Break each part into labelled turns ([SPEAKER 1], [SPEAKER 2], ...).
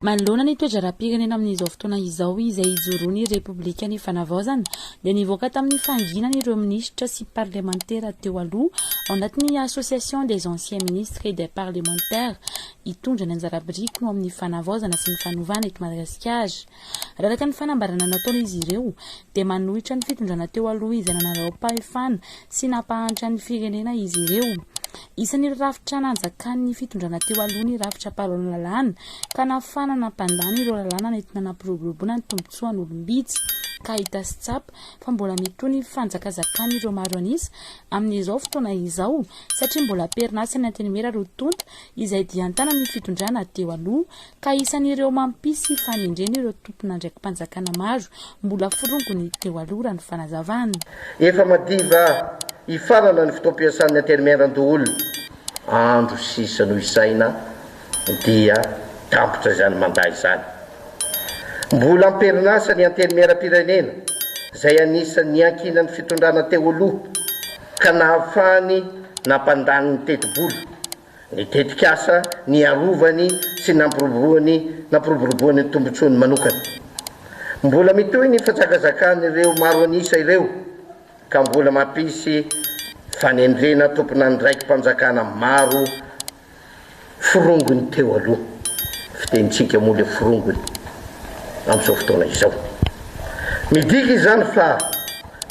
[SPEAKER 1] Manolona ny toedraram-pirenena amin'izao fotoana izao izay ijoroany Repoblika ny fanavaozana dia nivoaka tamin'ny fanginan'ireo ministra sy parlemantera teo aloha ao anatin'ny association des anciens ministres et des parlementaires hitondra ny anjarabiriky no amin'ny fanavaozana sy ny fanovana eto Madagasikara. Araka ny fanambarana nataony izy ireo dia manohitra ny fitondrana teo aloha izay nanaraom-pahefana sy nampahantra ny firenena izy ireo. Isan'ireo rafitra nanjakan'ny fitondrana teo aloha ny rafitra lalàna ka nafana nampandany ireo lalàna nentina nampiroboroboana ny tombotsoan'ny olombitsy ka hita sy tsapa fa mbola mitony fanjakazakany ireo maro anisa amin'izao fotoana izao satria mbola perinasa ny antenimera rotonta izay diantana ny fitondrana teo aloha ka isan'ireo mampisy fanindreny ireo tompona ndraiky mpanjakana maro mbola forongony teo aloha raha ny fanazavana.
[SPEAKER 2] Efa madiva ifarana ny fotoam-piasan'ny antenimera-doolo andro sisa no isaina dia tampotra izany manday izany. Mbola amperinasa ny antenimera-pirenena izay anisan'ny ankinan'ny fitondrana teo aloha ka nahafahany nampandany ny teti-bolo, ny tetikasa, ny arovany sy nampiroboroboany ny tombontsoany manokana. Mbola mitohy ny fanjakazakany maro anisa ireo ka mbola mampisy fanendrena tompona ndraiky mpanjakana maro forongony teo aloha. Fitenitsika moa le forongony amin'izao fotoana izao. Midika izany fa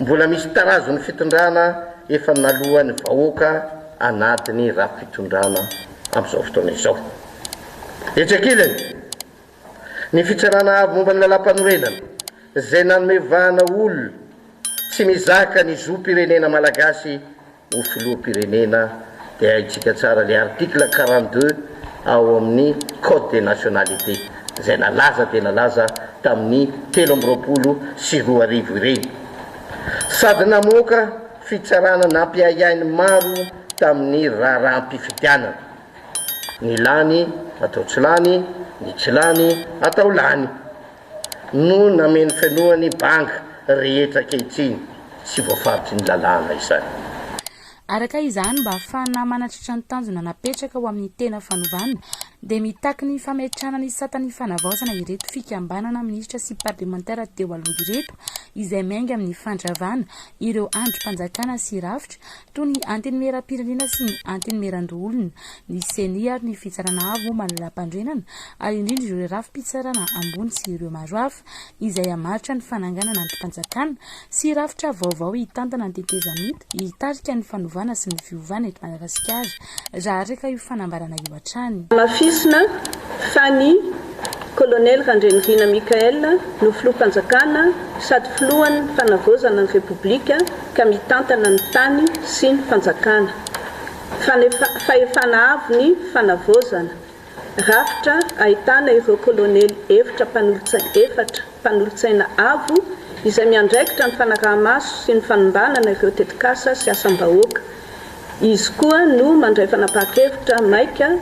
[SPEAKER 2] mbola misy tarazony fitondrana efa nalohan'ny vahoaka anatiny raha fitondrana amin'izao fotoana izao. Etsakilany ny fitsarana avy momba ny lalam-panorenana izay nanomevahana olona tsy mizaka ny zo-pirenena malagasy ho filoham-pirenena dia haitsika tsara le article 42 ao amin'ny code des nationalités izay nalaza dia nalaza tamin'ny 13 ireny. Sady namoaka fitsarana nampiahiainy maro tamin'ny raharam-pifidianana. Ny lany atao tsy lany, ny tsy lany atao lany. No nameny fenoany banga rehetra kehitriny sy voafaritsy ny lalàna izany.
[SPEAKER 1] Araka izany mba ahafahana manatritra ny tanjona napetraka ho amin'ny tena fanovana dia mitaky ny fametrahana ny satan'ny fanavaozana ireto fikambanana ministra sy parlemantera teo aloha ireto izay miainga amin'ny fandravana ireo androm-panjakana sy rafitra toy ny antenimera-pirenena sy ny antenimera-doolona, ny seny ary ny fitsarana avo manala-pandrenana ary indrindra ireo rafi-pitsarana ambony sy ireo maro hafa izay hamaritra ny fananganana androm-panjakana sy rafitra vaovao hitantana ny tetezamita hitarika ny fanovana sy ny fiovana eto Madagasikara raha araka io fanambarana io hatrany.
[SPEAKER 3] Mafisina Fani Colonel Rajoelina Michael no filoham-panjakana sady filohan'ny fanavaozana ny Repoblika ka mitantana ny tany sy ny fanjakana. Fahefana avo ny fanavaozana rafitra ahitana ireo kolonely efatra mpanolotsaina avo izay miandraikitra ny fanaraha-maso sy ny fanombanana ireo tetikasa sy asam-bahoaka. Izy koa no mandray fanapakevitra maika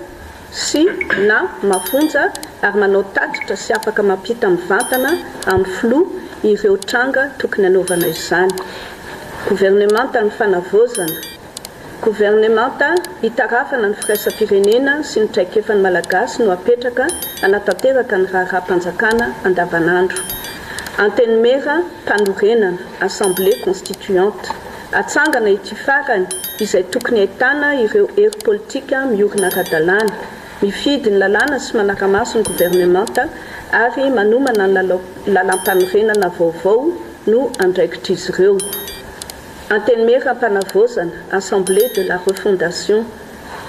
[SPEAKER 3] sy na mafonja ary manao tatitra sy afaka mampita mivantana amin'ny filoha ireo tranga tokony anaovana izany. Gouvernemanta ny fanavaozana. Gouvernemanta hitarafana ny firaisam-pirenena sy ny traikefan'ny Malagasy no apetraka anatanteraka ny raharaham-panjakana andavanandro. Antenimera mpanorenana assemblée constituante atsangana ity farany izay tokony ahitana ireo hery politika miorina ara-dalàna mifidy ny lalàna sy manaramaso ny gouvernemanta ary manomana ny lalam-panorenana vaovao no andraikitra izy ireo. Antenimera mpanavaozana assemblée de la refondation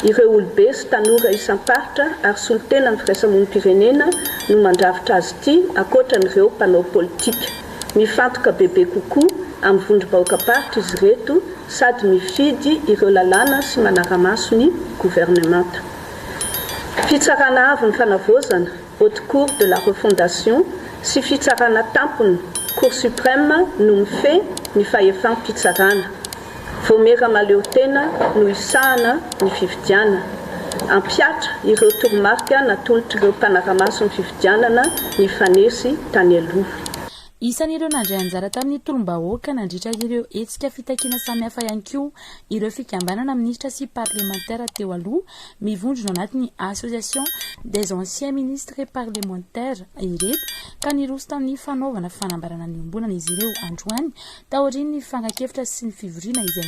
[SPEAKER 3] ireo olobe sy tanora isam-paritra ary solotena ny firaisamonim-pirenena no mandravitra azy ity akoatran'ireo mpanao politika. Mifantoka bebe kokoa amin'ny vondrom-bahoaka-paritra izy reto sady mifidy ireo lalàna sy manaramaso ny gouvernemanta. Fitsarana avy ny fanavaozana haute cour de la refondation sy fitsarana tampony cour suprême no mifehy ny fahefam-pitsarana. Vomera maleo tena no isahana ny fifidianana. Ampiatra ireo toromarika natolotra ireo mpanaramaso ny fifidianana ny fanesy tany aloha.
[SPEAKER 1] Isan'ireo nandray anjara tamin'ny tolombahoaka nandritra ireo hetsika fitakiana samihafa ihany koa ireo fikambanana ministra sy parlementaire teo aloha mivondrona anatin'ny association des anciens ministres et parlementaires ireto ka niroso tamin'ny fanaovana fanambarana ny ombonana izy ireo androany taorian'ny fankakefitra sy ny fivoriana izay